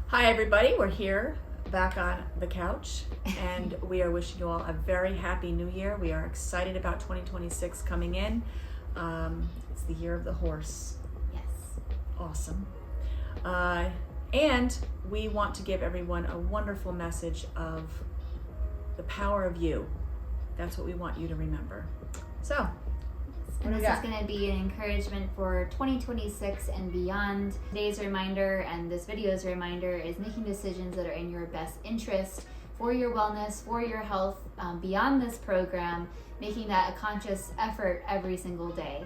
Hi everybody, we're here back on the couch and we are wishing you all a very happy new year. We are excited about 2026 coming in. It's the year of the horse. Yes. Awesome. And we want to give everyone a wonderful message of the power of you. That's what we want you to remember. So, and this is going to be an encouragement for 2026 and beyond. Today's reminder and this video's reminder is making decisions that are in your best interest for your wellness, for your health, beyond this program, making that a conscious effort every single day.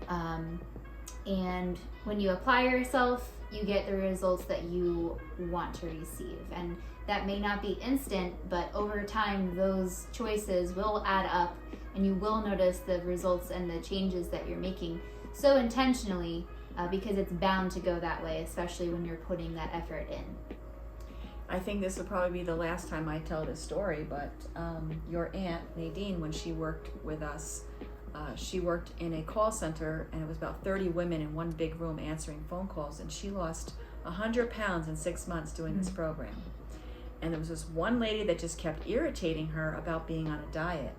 And when you apply yourself, you get the results that you want to receive. And that may not be instant, but over time, those choices will add up and you will notice the results and the changes that you're making so intentionally because it's bound to go that way, especially when you're putting that effort in. I think this will probably be the last time I tell this story, but your aunt, Nadine, when she worked with us, she worked in a call center and it was about 30 women in one big room answering phone calls, and she lost 100 pounds in 6 months doing this program. And there was this one lady that just kept irritating her about being on a diet.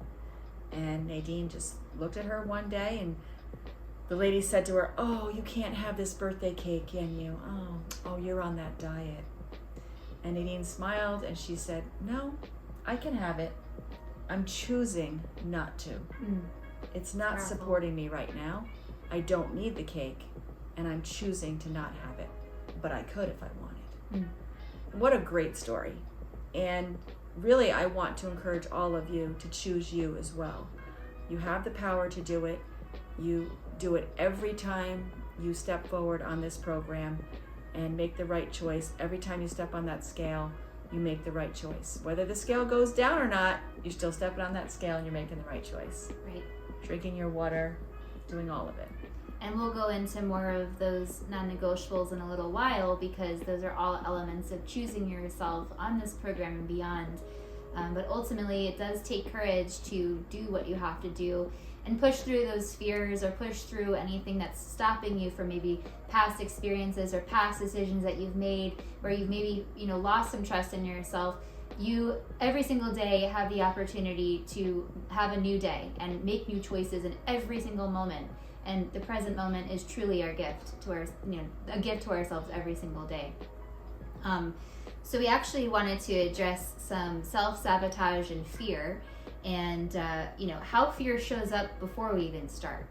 And Nadine just looked at her one day and the lady said to her, "Oh, you can't have this birthday cake, can you? Oh, you're on that diet." And Nadine smiled and she said, "No, I can have it. I'm choosing not to. It's not Powerful. supporting me right now. I don't need the cake and I'm choosing to not have it. But I could if I wanted." What a great story. And really, I want to encourage all of you to choose you as well. You have the power to do it. You do it every time you step forward on this program and make the right choice. Every time you step on that scale, you make the right choice. Whether the scale goes down or not, you're still stepping on that scale and you're making the right choice. Right. Drinking your water, doing all of it. And we'll go into more of those non-negotiables in a little while because those are all elements of choosing yourself on this program and beyond. But ultimately, it does take courage to do what you have to do and push through those fears or push through anything that's stopping you from maybe past experiences or past decisions that you've made where you've maybe lost some trust in yourself. You every single day have the opportunity to have a new day and make new choices in every single moment. And the present moment is truly our gift to a gift to ourselves every single day. So we actually wanted to address some self-sabotage and fear, and how fear shows up before we even start.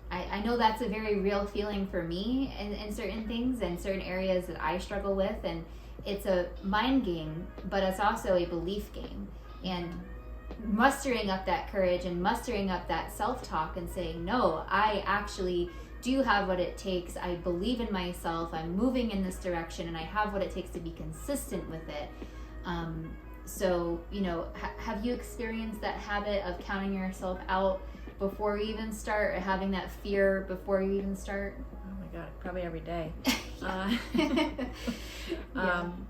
I know that's a very real feeling for me in certain things and certain areas that I struggle with, and it's a mind game, but it's also a belief game. And mustering up that courage and mustering up that self-talk and saying, no, I actually do have what it takes. I believe in myself. I'm moving in this direction and I have what it takes to be consistent with it. So, have you experienced that habit of counting yourself out before you even start, or having that fear before you even start? Oh my God, probably every day. Yeah.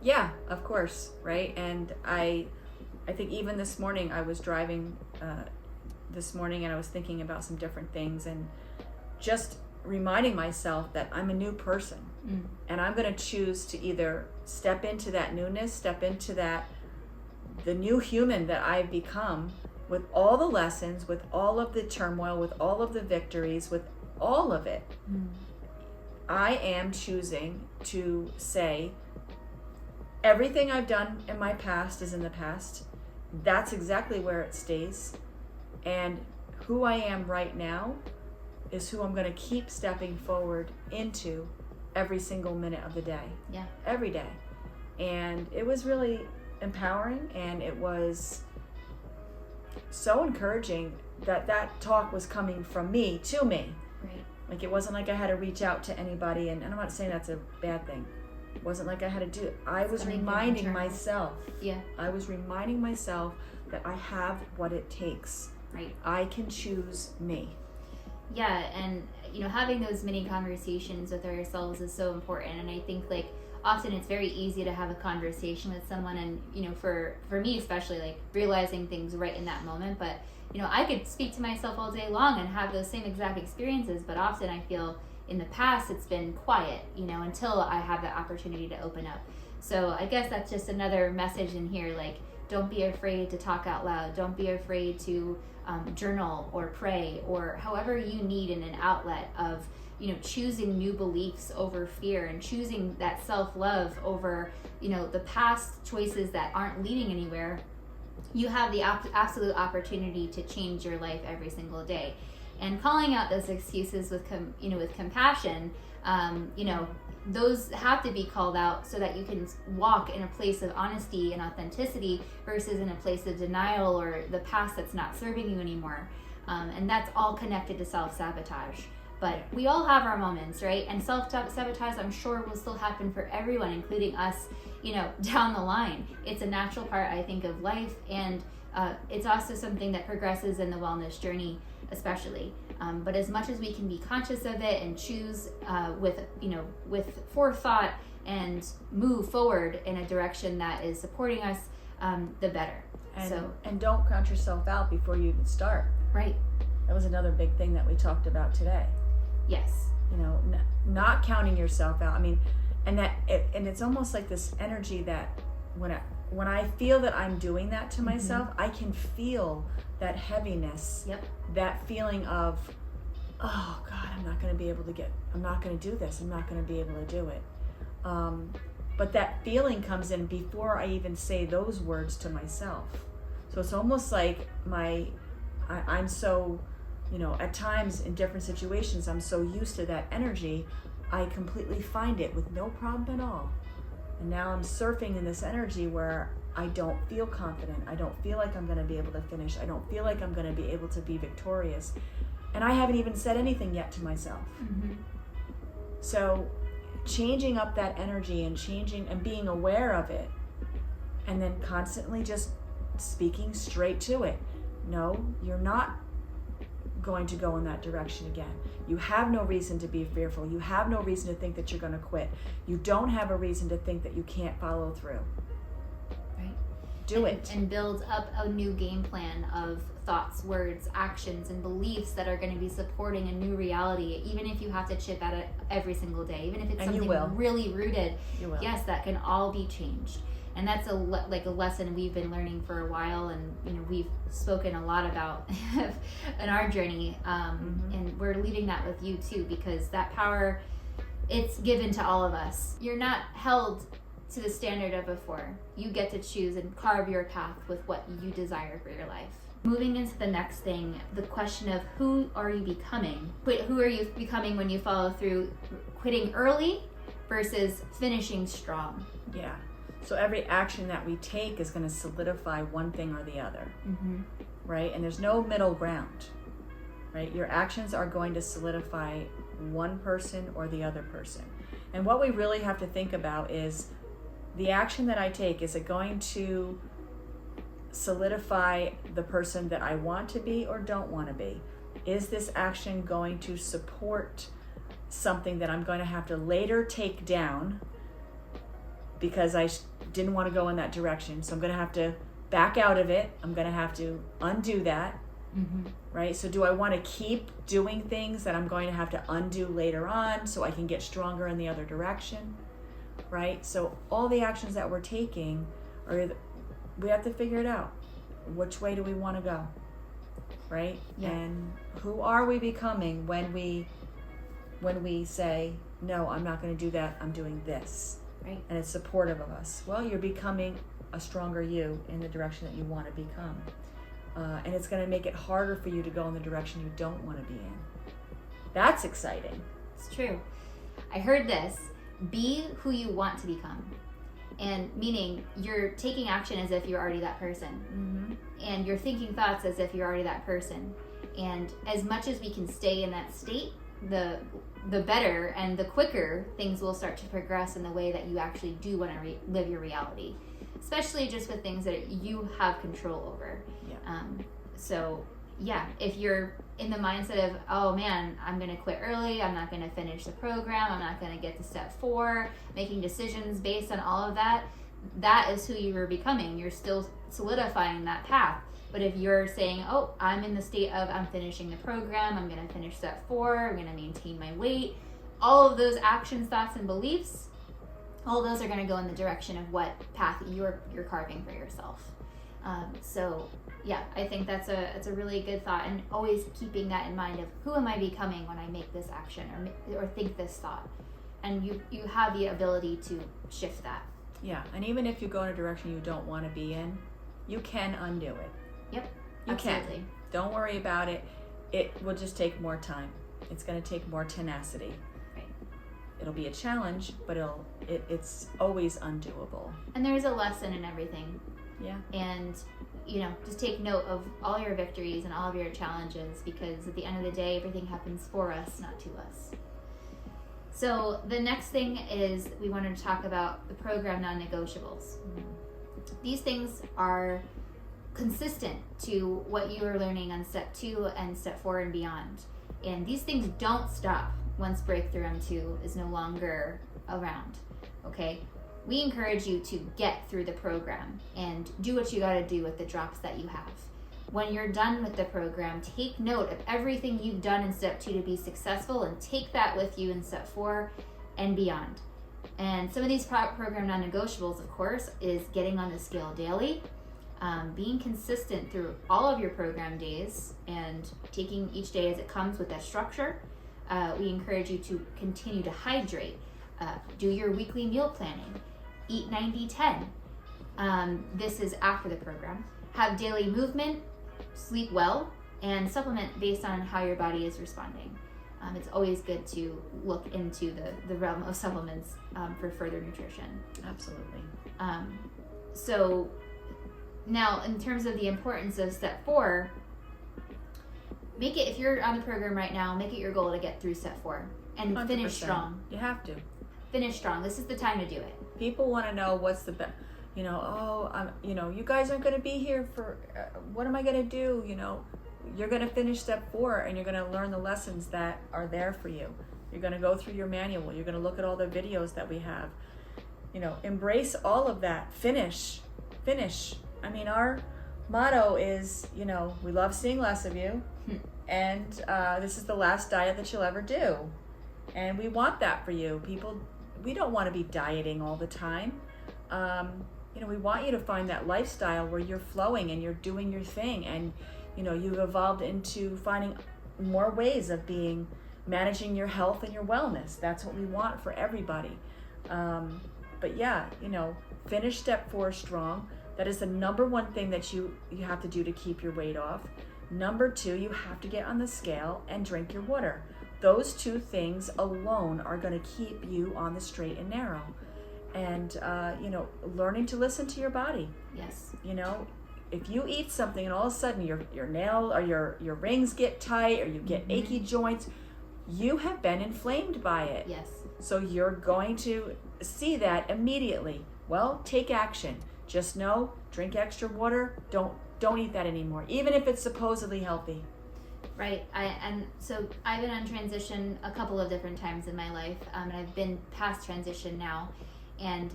Yeah, of course, right? And I think even this morning I was driving and I was thinking about some different things and just reminding myself that I'm a new person and I'm going to choose to either step into that newness, step into the new human that I've become with all the lessons, with all of the turmoil, with all of the victories, with all of it. I am choosing to say everything I've done in my past is in the past. That's exactly where it stays. And who I am right now is who I'm going to keep stepping forward into every single minute of the day. Yeah. Every day. And it was really empowering, and it was so encouraging that talk was coming from me to me. Right. Like, it wasn't like I had to reach out to anybody, and I'm not saying that's a bad thing. It wasn't like I had to do it. I was reminding myself. Yeah. I was reminding myself that I have what it takes. Right. I can choose me. Yeah, and having those mini conversations with ourselves is so important. And I think often it's very easy to have a conversation with someone, and for me especially, realizing things right in that moment. But I could speak to myself all day long and have those same exact experiences, but often I feel in the past it's been quiet, until I have that opportunity to open up. So I guess that's just another message in here, like, don't be afraid to talk out loud. Don't be afraid to journal or pray, or however you need in an outlet of, choosing new beliefs over fear, and choosing that self-love over, the past choices that aren't leading anywhere. You have the absolute opportunity to change your life every single day. And calling out those excuses with compassion, those have to be called out so that you can walk in a place of honesty and authenticity versus in a place of denial or the past that's not serving you anymore. And that's all connected to self-sabotage. But we all have our moments, right? And self-sabotage, I'm sure, will still happen for everyone, including us, down the line. It's a natural part, I think, of life. And it's also something that progresses in the wellness journey, especially. But as much as we can be conscious of it and choose with forethought and move forward in a direction that is supporting us, the better. And don't count yourself out before you even start. Right. That was another big thing that we talked about today. Yes. Not counting yourself out. I mean, and it's almost like this energy that when I feel that I'm doing that to myself, I can feel that heaviness. Yep. That feeling of, oh God, I'm not going to do this. I'm not going to be able to do it. But that feeling comes in before I even say those words to myself. So it's almost like I'm so, at times in different situations, I'm so used to that energy, I completely find it with no problem at all. And now I'm surfing in this energy where I don't feel confident. I don't feel like I'm going to be able to finish. I don't feel like I'm going to be able to be victorious. And I haven't even said anything yet to myself. Mm-hmm. So changing up that energy and being aware of it, and then constantly just speaking straight to it. No, you're not going to go in that direction again. You have no reason to be fearful. You have no reason to think that you're going to quit. You don't have a reason to think that you can't follow through. Right. Do it. And build up a new game plan of thoughts, words, actions, and beliefs that are going to be supporting a new reality, even if you have to chip at it every single day, even if it's something really rooted. You will. Yes, that can all be changed. And that's a lesson we've been learning for a while, and we've spoken a lot about in our journey, and we're leaving that with you too, because that power, it's given to all of us. You're not held to the standard of before. You get to choose and carve your path with what you desire for your life. Moving into the next thing, the question of who are you becoming? Who are you becoming when you follow through quitting early versus finishing strong? Yeah. So every action that we take is going to solidify one thing or the other, right? And there's no middle ground, right? Your actions are going to solidify one person or the other person. And what we really have to think about is the action that I take, is it going to solidify the person that I want to be or don't want to be? Is this action going to support something that I'm going to have to later take down because I didn't want to go in that direction? So I'm going to have to back out of it. I'm going to have to undo that, right? So do I want to keep doing things that I'm going to have to undo later on so I can get stronger in the other direction, right? So all the actions that we're taking, we have to figure it out. Which way do we want to go, right? Yeah. And who are we becoming when we say, no, I'm not going to do that, I'm doing this. Right. And it's supportive of us. Well, you're becoming a stronger you in the direction that you want to become. And it's going to make it harder for you to go in the direction you don't want to be in. That's exciting. It's true. I heard this. Be who you want to become. And meaning you're taking action as if you're already that person. And you're thinking thoughts as if you're already that person. And as much as we can stay in that state, the better and the quicker things will start to progress in the way that you actually do want to live your reality, especially just with things that you have control over. So if you're in the mindset of, oh man, I'm going to quit early, I'm not going to finish the program, I'm not going to get to step 4, making decisions based on all of that, that is who you are becoming. You're still solidifying that path. But if you're saying, oh, I'm in the state of, I'm finishing the program, I'm going to finish step 4, I'm going to maintain my weight, all of those actions, thoughts, and beliefs, all those are going to go in the direction of what path you're carving for yourself. So yeah, I think that's a really good thought, and always keeping that in mind of who am I becoming when I make this action or think this thought, and you have the ability to shift that. Yeah, and even if you go in a direction you don't want to be in, you can undo it. Yep, you absolutely. can. Don't worry about it. It will just take more time. It's going to take more tenacity. Right. It'll be a challenge, but it's always undoable. And there's a lesson in everything. Yeah. And just take note of all your victories and all of your challenges, because at the end of the day, everything happens for us, not to us. So the next thing is we wanted to talk about the program non-negotiables. These things are consistent to what you are learning on step 2 and step 4 and beyond. And these things don't stop once breakthrough M2 is no longer around. Okay? We encourage you to get through the program and do what you got to do with the drops that you have. When you're done with the program, take note of everything you've done in step 2 to be successful, and take that with you in step 4 and beyond. And some of these program non-negotiables, of course, is getting on the scale daily, being consistent through all of your program days, and taking each day as it comes with that structure. We encourage you to continue to hydrate, do your weekly meal planning, eat 90-10. This is after the program. Have daily movement, sleep well, and supplement based on how your body is responding. It's always good to look into the realm of supplements for further nutrition. Absolutely. So now, in terms of the importance of step 4, make it, if you're on the program right now, make it your goal to get through step 4 and 100%. Finish strong. You have to. Finish strong. This is the time to do it. People want to know what's the best. You guys aren't going to be here for, what am I going to do? You're going to finish step 4, and you're going to learn the lessons that are there for you. You're going to go through your manual. You're going to look at all the videos that we have. Embrace all of that. Finish. I mean, our motto is, we love seeing less of you, and this is the last diet that you'll ever do. And we want that for you. We don't want to be dieting all the time. We want you to find that lifestyle where you're flowing and you're doing your thing, and you've evolved into finding more ways of managing your health and your wellness. That's what we want for everybody. But yeah, finish step 4 strong. That is the number 1 thing that you have to do to keep your weight off. Number 2, you have to get on the scale and drink your water. Those 2 things alone are going to keep you on the straight and narrow. And, learning to listen to your body. Yes. If you eat something and all of a sudden your nail or your rings get tight, or you get achy joints, you have been inflamed by it. Yes. So you're going to see that immediately. Well, take action. Just know, drink extra water. Don't eat that anymore, even if it's supposedly healthy. Right. So I've been on transition a couple of different times in my life, and I've been past transition now. And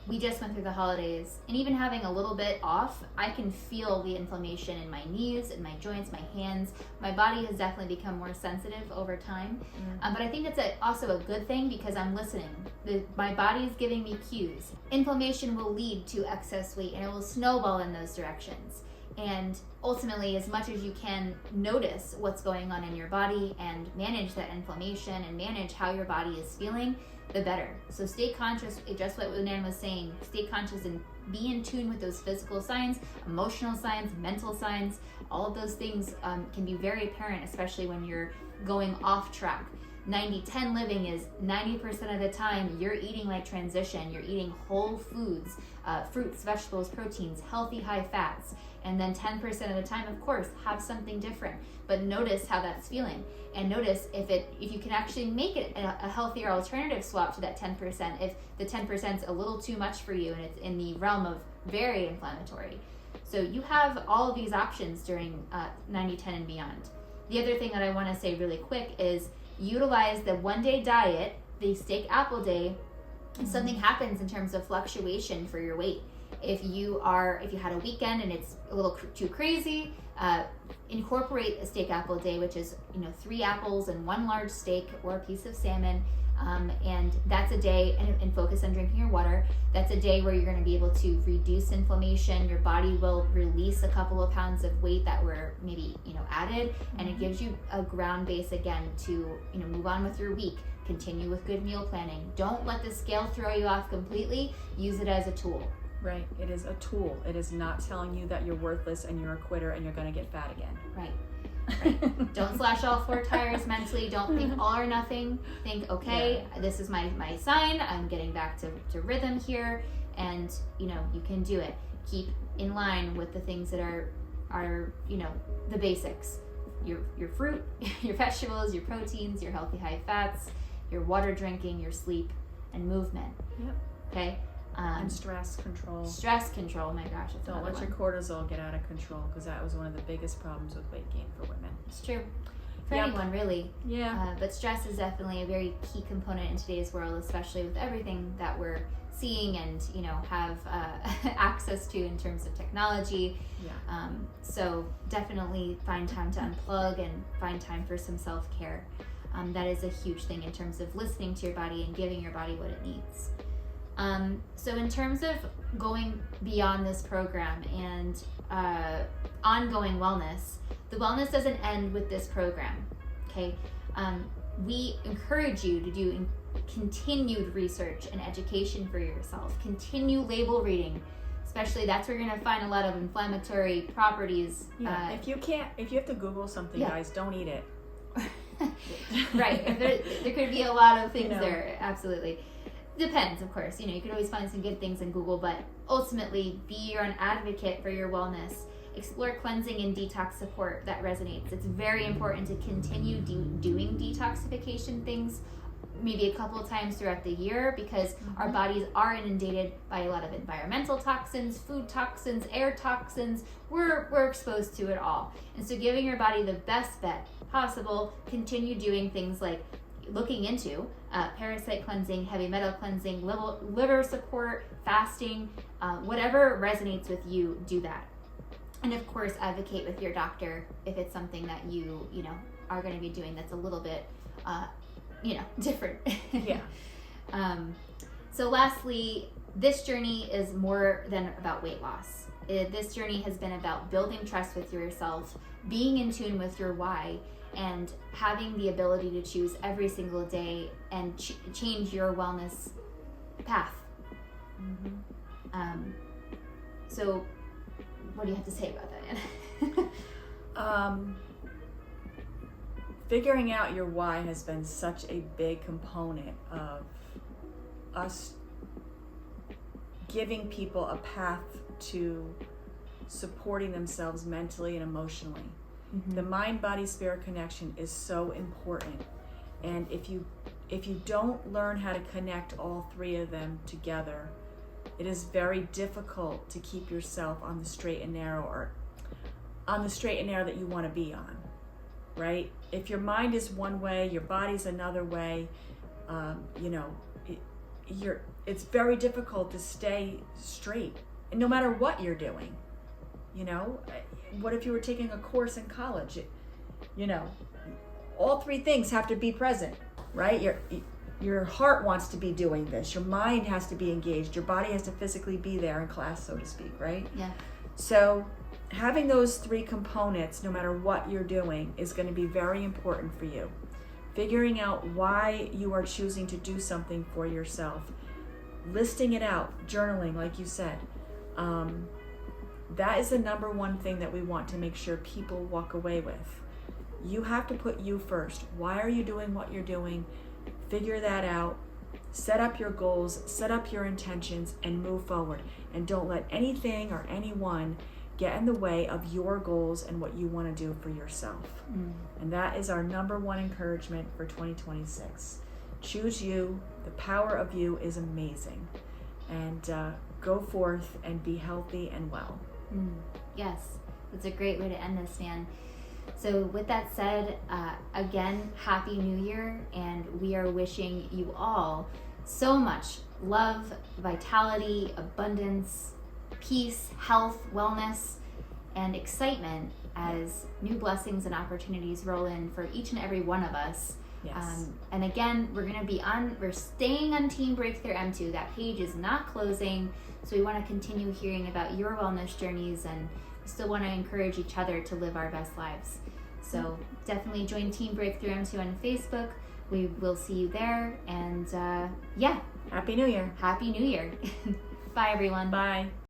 we just went through the holidays, and even having a little bit off, I can feel the inflammation in my knees, in my joints, my hands. My body has definitely become more sensitive over time. But I think it's also a good thing, because I'm listening. My body is giving me cues. Inflammation will lead to excess weight, and it will snowball in those directions. And ultimately, as much as you can notice what's going on in your body and manage that inflammation and manage how your body is feeling, the better. So stay conscious, just what Nan was saying, stay conscious and be in tune with those physical signs, emotional signs, mental signs. All of those things can be very apparent, especially when you're going off track. 90-10 living is 90% of the time you're eating like transition. You're eating whole foods, fruits, vegetables, proteins, healthy high fats. And then 10% of the time, of course, have something different. But notice how that's feeling. And notice if you can actually make it a healthier alternative swap to that 10%, if the 10% is a little too much for you and it's in the realm of very inflammatory. So you have all of these options during 90-10 and beyond. The other thing that I want to say really quick is utilize the 1-day diet, the steak apple day, if something happens in terms of fluctuation for your weight. If you had a weekend and it's a little too crazy, incorporate a steak apple day, which is 3 apples and 1 large steak or a piece of salmon. And that's a day, and focus on drinking your water. That's a day where you're going to be able to reduce inflammation. Your body will release a couple of pounds of weight that were maybe, added, and it gives you a ground base again to, move on with your week. Continue with good meal planning. Don't let the scale throw you off completely. Use it as a tool. Right. It is a tool. It is not telling you that you're worthless and you're a quitter and you're going to get fat again. Right. Don't slash all 4 tires mentally. Don't think all or nothing. Think, okay, this is my sign. I'm getting back to rhythm here, and you can do it. Keep in line with the things that are the basics. Your fruit, your vegetables, your proteins, your healthy high fats, your water drinking, your sleep, and movement. Yep. Okay. And stress control. Stress control, oh my gosh. Don't let your cortisol get out of control, because that was one of the biggest problems with weight gain for women. It's true. For anyone, really. Yeah. But stress is definitely a very key component in today's world, especially with everything that we're seeing and, have access to in terms of technology. Yeah. So definitely find time to unplug and find time for some self-care. That is a huge thing in terms of listening to your body and giving your body what it needs. So in terms of going beyond this program and ongoing wellness, the wellness doesn't end with this program, okay? We encourage you to do continued research and education for yourself. Continue label reading, especially that's where you're going to find a lot of inflammatory properties. Yeah. If you have to Google something, guys, don't eat it. Right. There could be a lot of things there, absolutely. Depends, of course. You can always find some good things in Google, but ultimately be your own advocate for your wellness. Explore cleansing and detox support that resonates. It's very important to continue doing detoxification things maybe a couple of times throughout the year, because our bodies are inundated by a lot of environmental toxins, food toxins, air toxins. We're exposed to it all. And so giving your body the best bet possible, continue doing things like looking into parasite cleansing, heavy metal cleansing, liver support, fasting, whatever resonates with you, do that. And of course, advocate with your doctor if it's something that you are going to be doing that's a little bit, different. Yeah. So lastly, this journey is more than about weight loss. This journey has been about building trust with yourself, being in tune with your why, and having the ability to choose every single day and change your wellness path. So what do you have to say about that, Anna? Figuring out your why has been such a big component of us giving people a path to supporting themselves mentally and emotionally. The mind-body-spirit connection is so important, and if you don't learn how to connect all 3 of them together, it is very difficult to keep yourself on the straight and narrow, or on the straight and narrow that you want to be on, right? If your mind is one way, your body's another way, it's very difficult to stay straight, and no matter what you're doing. What if you were taking a course in college? All 3 things have to be present, right? Your heart wants to be doing this. Your mind has to be engaged. Your body has to physically be there in class, so to speak, right? Yeah. So having those 3 components, no matter what you're doing, is going to be very important for you. Figuring out why you are choosing to do something for yourself. Listing it out, journaling, like you said. That is the number one thing that we want to make sure people walk away with. You have to put you first. Why are you doing what you're doing? Figure that out. Set up your goals, set up your intentions, and move forward. And don't let anything or anyone get in the way of your goals and what you want to do for yourself. And that is our number one encouragement for 2026. Choose you. The power of you is amazing. And go forth and be healthy and well. Yes, that's a great way to end this, man. So with that said, again, Happy New Year, and we are wishing you all so much love, vitality, abundance, peace, health, wellness, and excitement as new blessings and opportunities roll in for each and every one of us. Yes. And again, we're staying on Team Breakthrough M2. That page is not closing. So we want to continue hearing about your wellness journeys, and we still want to encourage each other to live our best lives. So definitely join Team Breakthrough M2 on Facebook. We will see you there. And Happy New Year. Happy New Year. Bye, everyone. Bye.